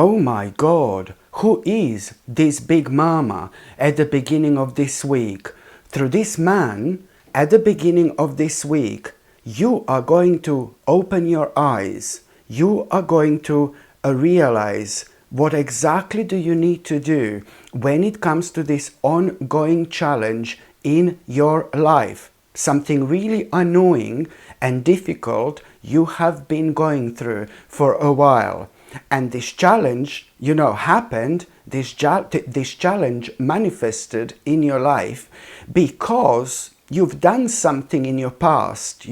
Oh my God, who is this big mama at the beginning of this week? Through this man, at the beginning of this week, you are going to open your eyes. You are going to realize what exactly do you need to do when it comes to this ongoing challenge in your life. Something really annoying and difficult you have been going through for a while. And this challenge, happened, this challenge manifested in your life because you've done something in your past,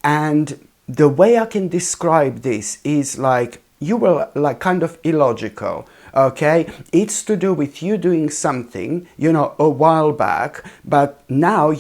and the way I can describe this is like you were like kind of illogical. Okay, it's to do with you doing something, a while back, but now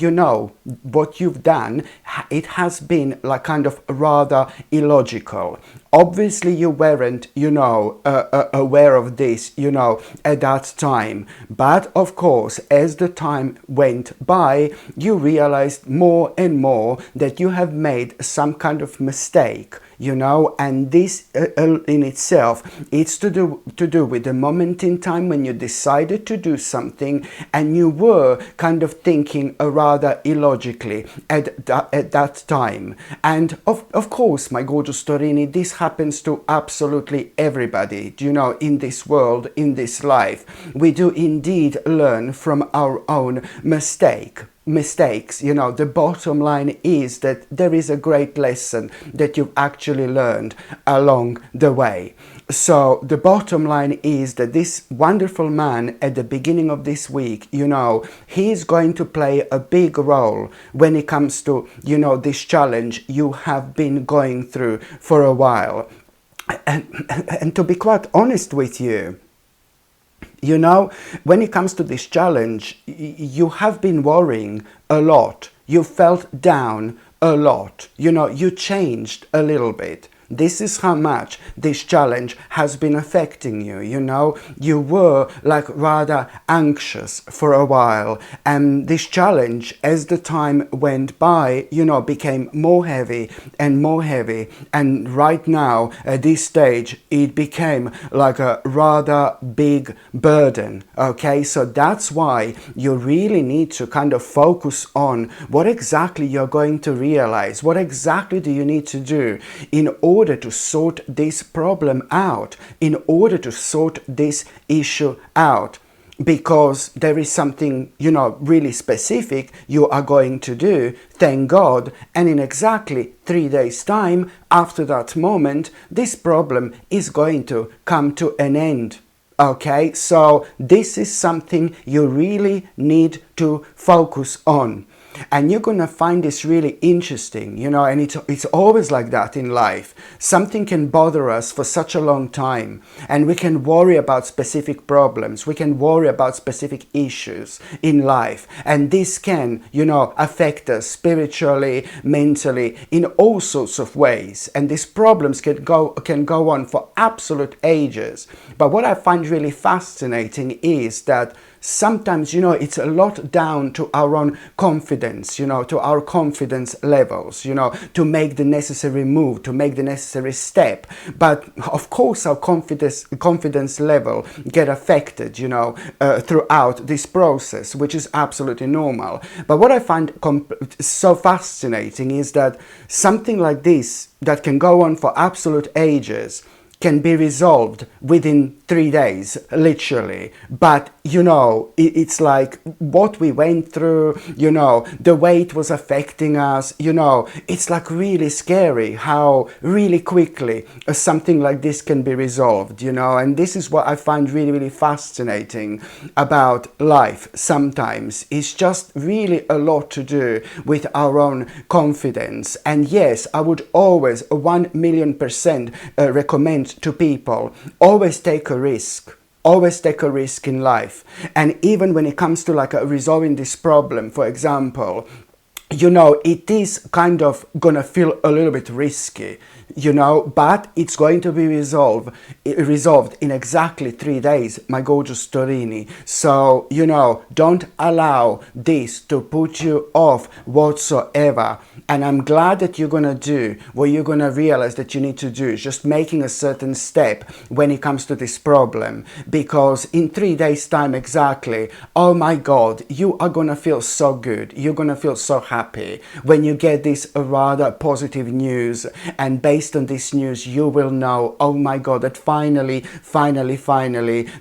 what you've done, it has been like kind of rather illogical. Obviously you weren't, aware of this, at that time. But of course, as the time went by, you realized more and more that you have made some kind of mistake, and this in itself, it's to do with the moment in time when you decided to do something and you were kind of thinking rather illogically at that time. And of course, my gorgeous Torini, this happens to absolutely everybody, in this world, in this life. We do indeed learn from our own mistakes. The bottom line is that there is a great lesson that you've actually learned along the way. So the bottom line is that this wonderful man at the beginning of this week, he is going to play a big role when it comes to, this challenge you have been going through for a while. And to be quite honest with you, when it comes to this challenge, you have been worrying a lot. You felt down a lot. You changed a little bit. This is how much this challenge has been affecting you, You were like rather anxious for a while, and this challenge, as the time went by, became more heavy and more heavy. And right now, at this stage, it became like a rather big burden, okay? So that's why you really need to kind of focus on what exactly you're going to realize. What exactly do you need to do in order to sort this problem out, in order to sort this issue out, because there is something, really specific you are going to do, thank God, and in exactly 3 days' time, after that moment, this problem is going to come to an end. Okay, so this is something you really need to focus on. And you're going to find this really interesting, and it's always like that in life. Something can bother us for such a long time, and we can worry about specific problems. We can worry about specific issues in life. And this can, affect us spiritually, mentally, in all sorts of ways. And these problems can go on for absolute ages. But what I find really fascinating is that sometimes, it's a lot down to our own confidence, to our confidence levels, to make the necessary move, to make the necessary step. But of course, our confidence level get affected, throughout this process, which is absolutely normal. But what I find so fascinating is that something like this that can go on for absolute ages can be resolved within 3 days, literally. But, it's like what we went through, the way it was affecting us, it's like really scary how really quickly something like this can be resolved, and this is what I find really, really fascinating about life sometimes. It's just really a lot to do with our own confidence. And yes, I would always 1,000,000% recommend to people, always take a risk. Always take a risk in life. And even when it comes to like resolving this problem, for example, it is kind of gonna feel a little bit risky, you know, but it's going to be resolved in exactly 3 days, my gorgeous Torini. So, you know, don't allow this to put you off whatsoever. And I'm glad that you're gonna do what you're gonna realize that you need to do, just making a certain step when it comes to this problem, because in 3 days time exactly, oh my god, you are gonna feel so good, you're gonna feel so happy when you get this rather positive news. And based on this news, you will know, oh my god, that finally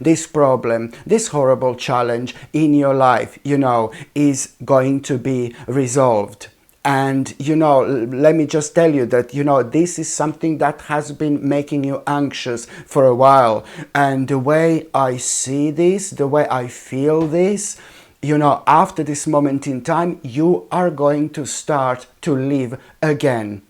this problem, this horrible challenge in your life, you know, is going to be resolved. And, you know, let me just tell you that, you know, this is something that has been making you anxious for a while. And the way I see this, the way I feel this, you know, after this moment in time, you are going to start to live again.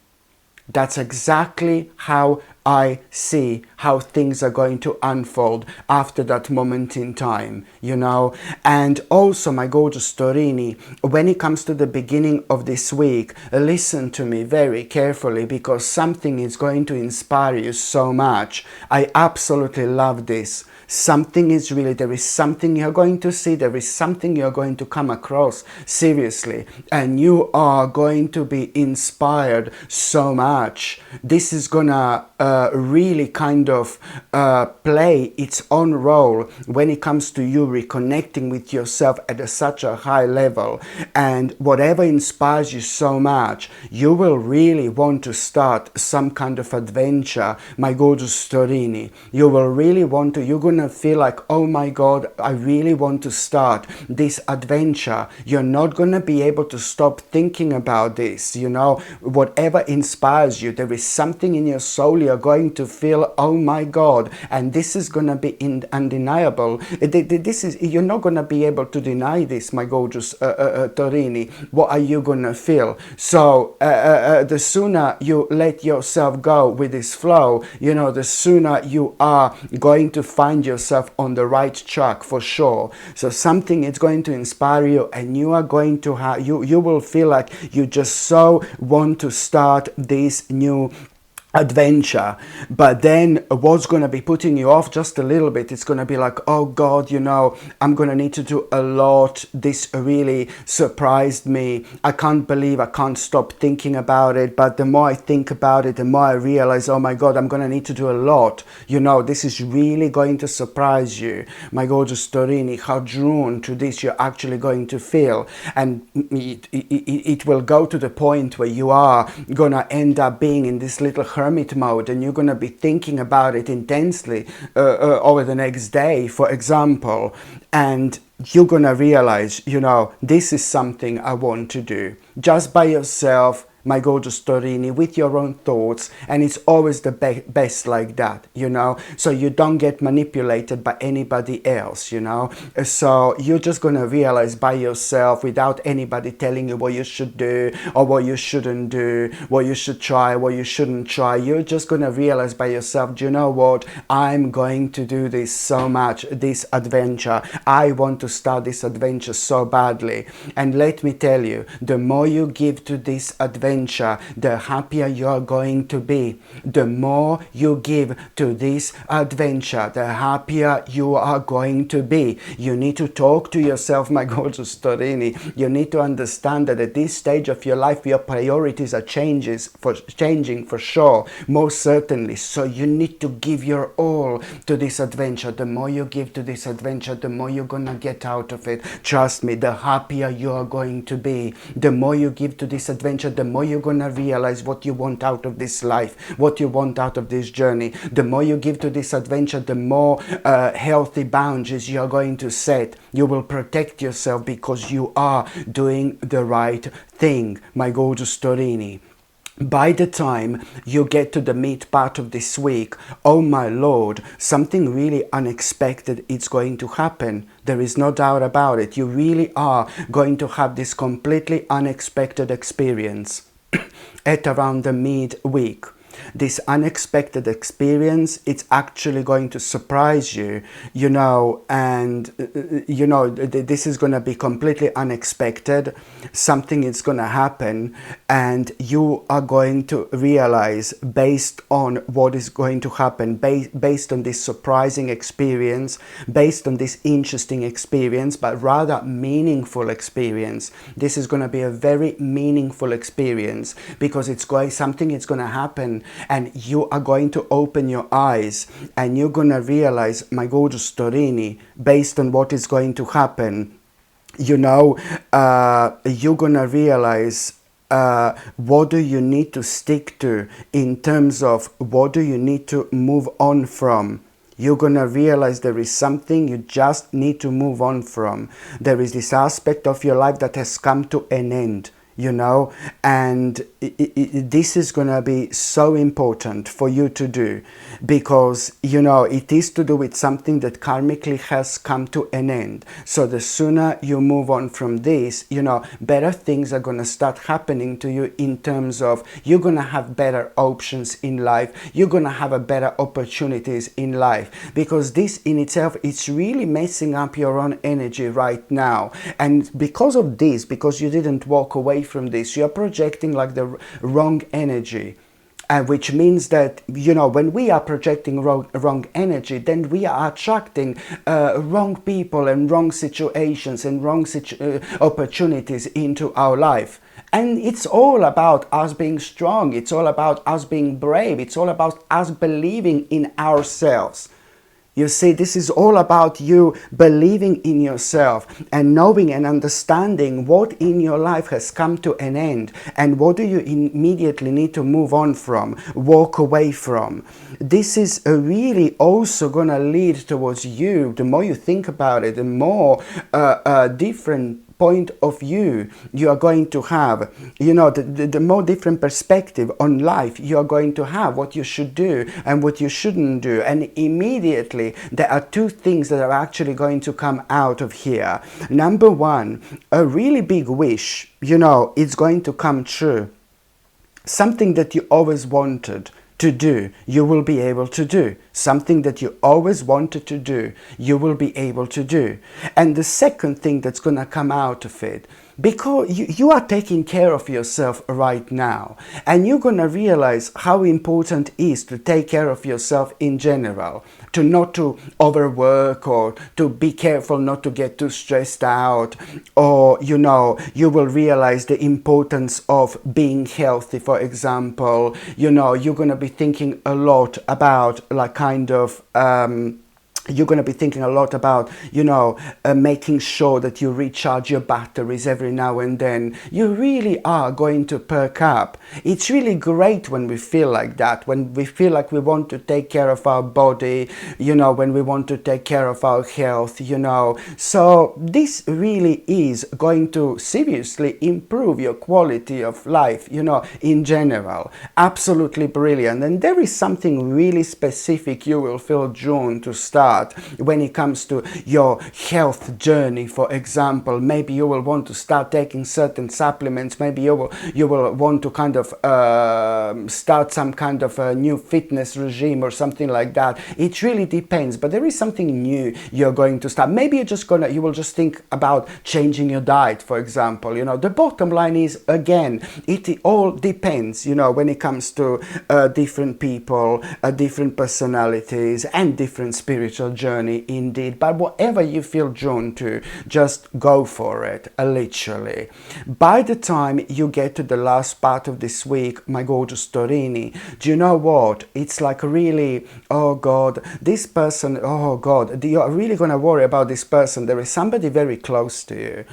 That's exactly how I see how things are going to unfold after that moment in time, you know. And also, my gorgeous Torini, when it comes to the beginning of this week, listen to me very carefully, because something is going to inspire you so much. I absolutely love this. Something is really, there is something you're going to see, there is something you're going to come across, seriously, and you are going to be inspired so much. This is gonna really kind of play its own role when it comes to you reconnecting with yourself at such a high level. And whatever inspires you so much, you will really want to start some kind of adventure, my gorgeous Torini. You will really want to, you're gonna feel like, oh my god, I really want to start this adventure. You're not gonna be able to stop thinking about this, you know. Whatever inspires you, there is something in your soul you're going to feel, oh my god, and this is gonna be undeniable. This is, you're not gonna be able to deny this, my gorgeous Torini. What are you gonna feel? So the sooner you let yourself go with this flow, you know, the sooner you are going to find yourself on the right track for sure. So something is going to inspire you, and you are going to have, you will feel like you just so want to start this new adventure. But then what's going to be putting you off just a little bit, it's going to be like, oh god, you know, I'm going to need to do a lot, this really surprised me, I can't believe I can't stop thinking about it. But the more I think about it, the more I realize, oh my god, I'm going to need to do a lot, you know, this is really going to surprise you, my gorgeous Torini, how drawn to this you're actually going to feel. And it will go to the point where you are going to end up being in this little hermit mode, and you're going to be thinking about it intensely over the next day, for example. And you're going to realize, you know, this is something I want to do just by yourself, my gorgeous Torini, with your own thoughts. And it's always the best like that, you know, so you don't get manipulated by anybody else, you know. So you're just gonna realize by yourself, without anybody telling you what you should do or what you shouldn't do, what you should try, what you shouldn't try. You're just gonna realize by yourself, do you know what, I'm going to do this so much, this adventure, I want to start this adventure so badly. And let me tell you, the more you give to this adventure, the happier you're going to be. The more you give to this adventure, the happier you are going to be. You need to talk to yourself, my gorgeous Torini. You need to understand that at this stage of your life, your priorities are changing for sure, most certainly. So you need to give your all to this adventure. The more you give to this adventure, the more you're gonna get out of it. Trust me, the happier you are going to be. The more you give to this adventure, the more you're gonna realize what you want out of this life, what you want out of this journey. The more you give to this adventure, the more healthy boundaries you're going to set. You will protect yourself because you are doing the right thing, my gorgeous Torini. By the time you get to the mid part of this week, oh my lord, something really unexpected is going to happen. There is no doubt about it. You really are going to have this completely unexpected experience at around the mid-week. This unexpected experience, it's actually going to surprise you, you know, and you know, this is going to be completely unexpected. Something is going to happen, and you are going to realize, based on what is going to happen, based on this surprising experience, based on this interesting experience, but rather meaningful experience. This is going to be a very meaningful experience, because something is going to happen, and you are going to open your eyes, and you're going to realize, my gorgeous Torini, based on what is going to happen, you know, you're going to realize what do you need to stick to, in terms of what do you need to move on from. You're going to realize there is something you just need to move on from. There is this aspect of your life that has come to an end, you know, and this is going to be so important for you to do, because, you know, it is to do with something that karmically has come to an end. So the sooner you move on from this, you know, better things are going to start happening to you, in terms of you're going to have better options in life, you're going to have a better opportunities in life, because this in itself, it's really messing up your own energy right now. And because of this, because you didn't walk away from this, you're projecting like the wrong energy. Which means that, you know, when we are projecting wrong energy, then we are attracting wrong people and wrong situations and wrong opportunities into our life. And it's all about us being strong. It's all about us being brave. It's all about us believing in ourselves. You see, this is all about you believing in yourself and knowing and understanding what in your life has come to an end, and what do you immediately need to move on from, walk away from. This is really also going to lead towards you. The more you think about it, the more different point of view you are going to have, you know, the more different perspective on life you are going to have, what you should do and what you shouldn't do. And immediately there are two things that are actually going to come out of here. Number one, a really big wish, you know, it's going to come true. Something that you always wanted to do, you will be able to do. Something that you always wanted to do, you will be able to do. And the second thing that's going to come out of it, because you are taking care of yourself right now, and you're going to realize how important it is to take care of yourself in general, to not to overwork, or to be careful not to get too stressed out, or, you know, you will realize the importance of being healthy, for example. You know, you're going to be thinking a lot about like kind of you're going to be thinking a lot about, you know, making sure that you recharge your batteries every now and then. You really are going to perk up. It's really great when we feel like that, when we feel like we want to take care of our body, you know, when we want to take care of our health, you know. So this really is going to seriously improve your quality of life, you know, in general. Absolutely brilliant. And there is something really specific you will feel June to start when it comes to your health journey. For example, maybe you will want to start taking certain supplements. Maybe you will want to kind of start some kind of a new fitness regime or something like that. It really depends, but there is something new you're going to start. Maybe you will just think about changing your diet, for example. You know, the bottom line is, again, it all depends, you know, when it comes to different people, different personalities, and different spiritual journey indeed. But whatever you feel drawn to, just go for it, literally. By the time you get to the last part of this week, my gorgeous Torini, do you know what? It's like really, oh God, this person, oh God, you're really going to worry about this person. There is somebody very close to you,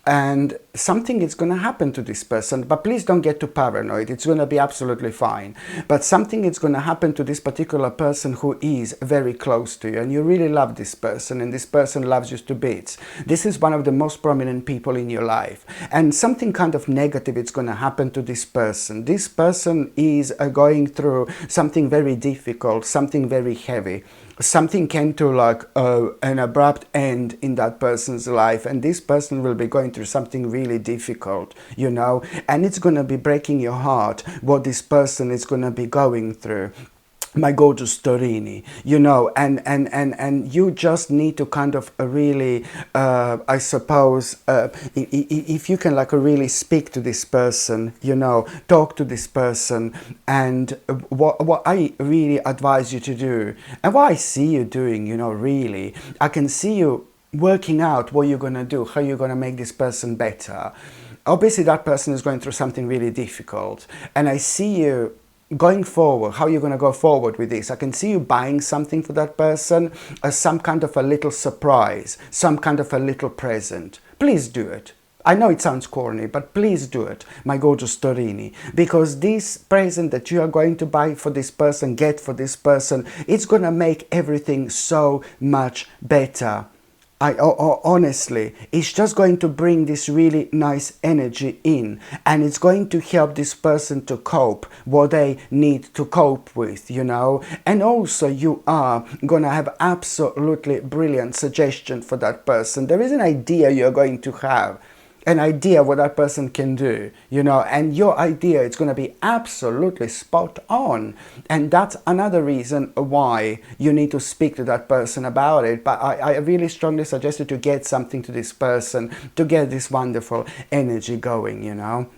and something is going to happen to this person, but please don't get too paranoid. It's going to be absolutely fine. But something is going to happen to this particular person who is very close to you, and you really love this person, and this person loves you to bits. This is one of the most prominent people in your life, and something kind of negative is going to happen to this person. This person is going through something very difficult, something very heavy. something came to like an abrupt end in that person's life, and this person will be going through something really difficult, you know, and it's going to be breaking your heart what this person is going to be going through, my gorgeous Torini, you know, and you just need to kind of really, I suppose, if you can like really speak to this person, you know, talk to this person, and what I really advise you to do, and what I see you doing, you know, really, I can see you working out what you're going to do, how you're going to make this person better. Obviously, that person is going through something really difficult, and I see you going forward, how you're going to go forward with this. I can see you buying something for that person as some kind of a little surprise, some kind of a little present. Please do it. I know it sounds corny, but please do it, my gorgeous Torini, because this present that you are going to buy for this person, get for this person, it's going to make everything so much better. Honestly, it's just going to bring this really nice energy in, and it's going to help this person to cope what they need to cope with, you know. And also you are gonna have absolutely brilliant suggestion for that person. There is an idea you're going to have, an idea what that person can do, you know, and your idea is going to be absolutely spot on. And that's another reason why you need to speak to that person about it. But I really strongly suggest you to get something to this person to get this wonderful energy going, you know.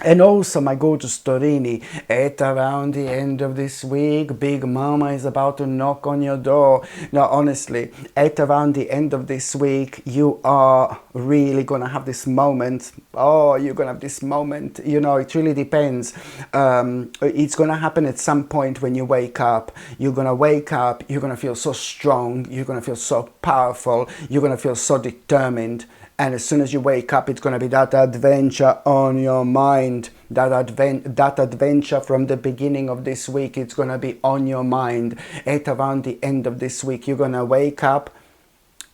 And also, my gorgeous Torini, at around the end of this week, Big Mama is about to knock on your door. Now, honestly, at around the end of this week, you are really going to have this moment. Oh, you're going to have this moment. You know, it really depends. It's going to happen at some point when you wake up. You're going to wake up, you're going to feel so strong, you're going to feel so powerful, you're going to feel so determined. And as soon as you wake up, it's going to be that adventure on your mind. That adventure from the beginning of this week, it's going to be on your mind. At around the end of this week, you're going to wake up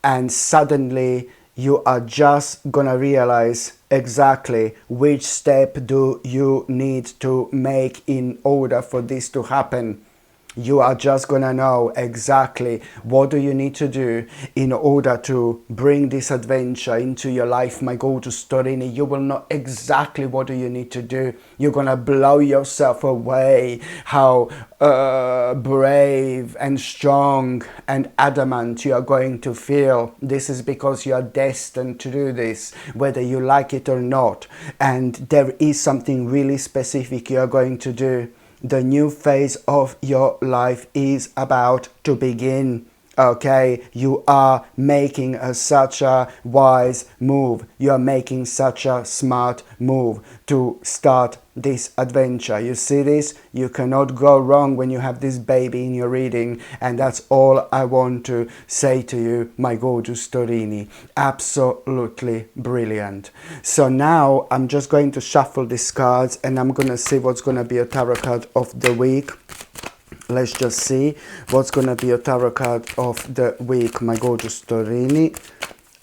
and suddenly you are just going to realize exactly which step do you need to make in order for this to happen. You are just going to know exactly what do you need to do in order to bring this adventure into your life, my gorgeous Torini. You will know exactly what do you need to do. You're going to blow yourself away how brave and strong and adamant you are going to feel. This is because you are destined to do this, whether you like it or not. And there is something really specific you are going to do. The new phase of your life is about to begin. Okay, you are making such a wise move. You are making such a smart move to start this adventure. You see this? You cannot go wrong when you have this baby in your reading. And that's all I want to say to you, my gorgeous Torini. Absolutely brilliant. So now I'm just going to shuffle these cards and I'm going to see what's going to be a tarot card of the week. Let's just see what's going to be a tarot card of the week, my gorgeous Torini.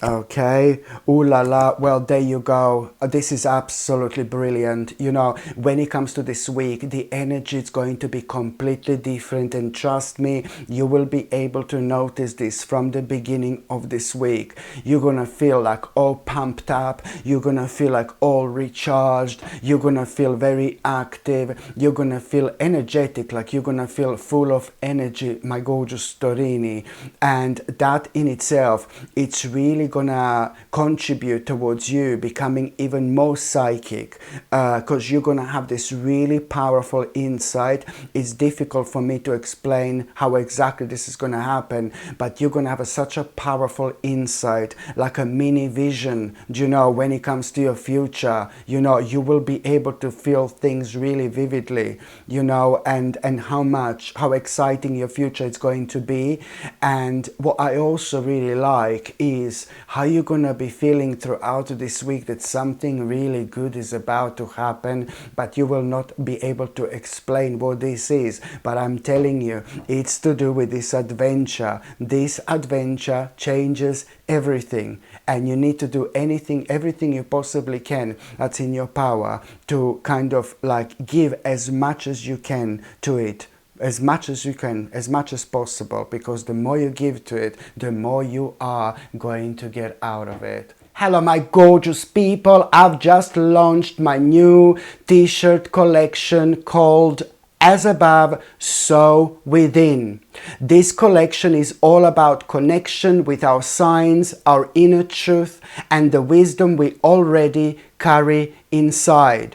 Okay, ooh la la, well there you go. This is absolutely brilliant. You know, when it comes to this week, the energy is going to be completely different, and trust me, you will be able to notice this from the beginning of this week. You're gonna feel like all pumped up, you're gonna feel like all recharged, you're gonna feel very active, you're gonna feel energetic, like you're gonna feel full of energy, my gorgeous Torini. And that in itself, it's really gonna contribute towards you becoming even more psychic, because you're gonna have this really powerful insight. It's difficult for me to explain how exactly this is gonna happen, but you're gonna have such a powerful insight, like a mini vision, you know, when it comes to your future. You know, you will be able to feel things really vividly, you know, and how exciting your future is going to be. And what I also really like is how you're gonna be feeling throughout this week that something really good is about to happen, but you will not be able to explain what this is. But I'm telling you, it's to do with this adventure. This adventure changes everything, and you need to do everything you possibly can that's in your power to kind of like give as much as you can to it. as much as you can, as much as possible, because the more you give to it, the more you are going to get out of it. Hello my gorgeous people, I've just launched my new t-shirt collection called As Above, So Within. This collection is all about connection with our signs, our inner truth, and the wisdom we already carry inside.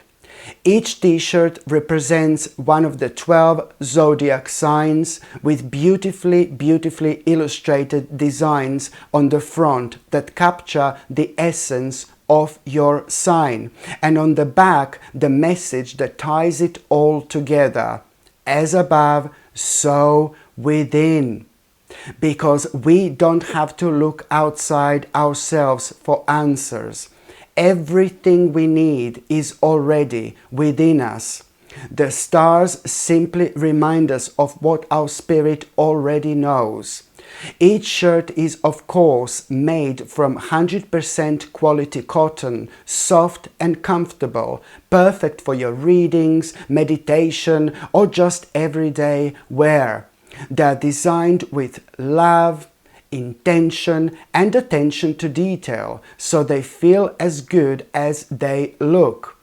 Each t-shirt represents one of the 12 zodiac signs with beautifully illustrated designs on the front that capture the essence of your sign, and on the back the message that ties it all together. As above, so within. Because we don't have to look outside ourselves for answers. Everything we need is already within us. The stars simply remind us of what our spirit already knows. Each shirt is of course made from 100% quality cotton, soft and comfortable, perfect for your readings, meditation or just everyday wear. They are designed with love, intention and attention to detail, so they feel as good as they look.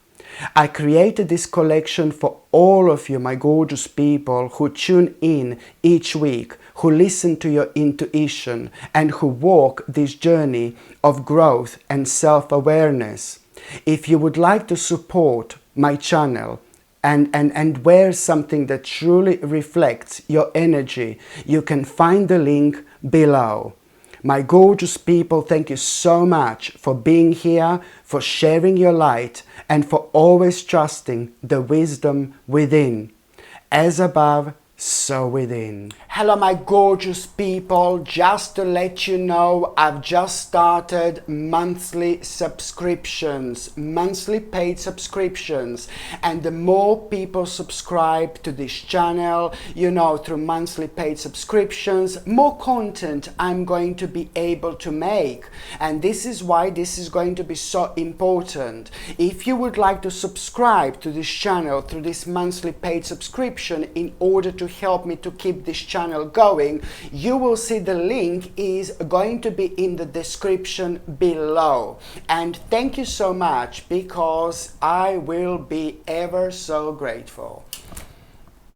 I created this collection for all of you, my gorgeous people, who tune in each week, who listen to your intuition, and who walk this journey of growth and self-awareness. If you would like to support my channel and wear something that truly reflects your energy, you can find the link below. My gorgeous people, thank you so much for being here, for sharing your light, and for always trusting the wisdom within. As above, so within. Hello my gorgeous people, just to let you know, I've just started monthly subscriptions, monthly paid subscriptions, and the more people subscribe to this channel, you know, through monthly paid subscriptions, more content I'm going to be able to make. And this is why this is going to be so important. If you would like to subscribe to this channel through this monthly paid subscription in order to help me to keep this channel going, you will see the link is going to be in the description below. And thank you so much, because I will be ever so grateful.